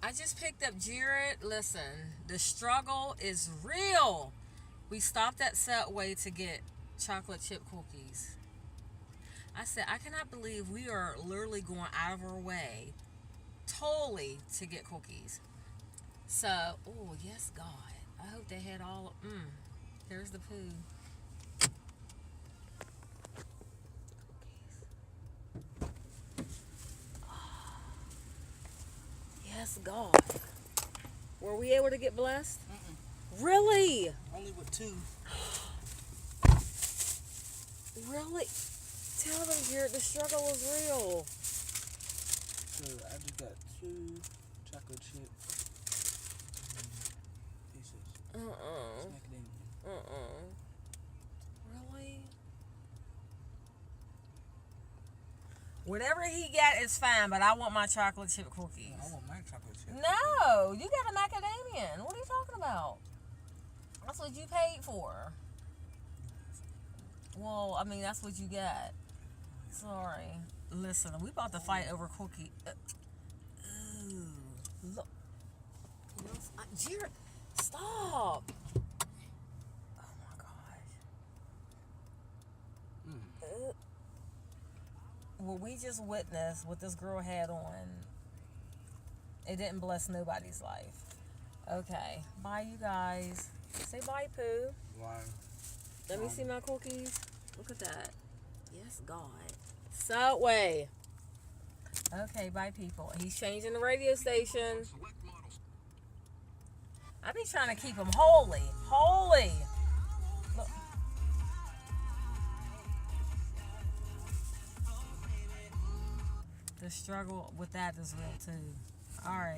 I just picked up Jared. Listen, the struggle is real. We stopped at Subway to get chocolate chip cookies. I said, I cannot believe we are literally going out of our way totally to get cookies. So, oh, yes, God. I hope they had all. There's the poo. Yes, God. Were we able to get blessed? Really? Only with two. Really? Tell them, Jared, the struggle was real. So I just got two chocolate chip pieces. Macadamia. Really? Whatever he got is fine, but I want my chocolate chip cookies. I want my chocolate chip. No, you got a macadamia. What are you talking about? That's what you paid for. Well, I mean, that's what you got. Sorry. Listen, we about to fight over cookie. Ooh, look. Jared, stop. Oh my gosh. What we just witnessed, what this girl had on, it didn't bless nobody's life. Okay. Bye, you guys. Say bye, Pooh. Why? Let me see my cookies. Look at that. Yes, God. Subway. Okay, bye, people. He's changing the radio station. I be trying to keep him holy. Holy. Look. The struggle with that is real, too. All right.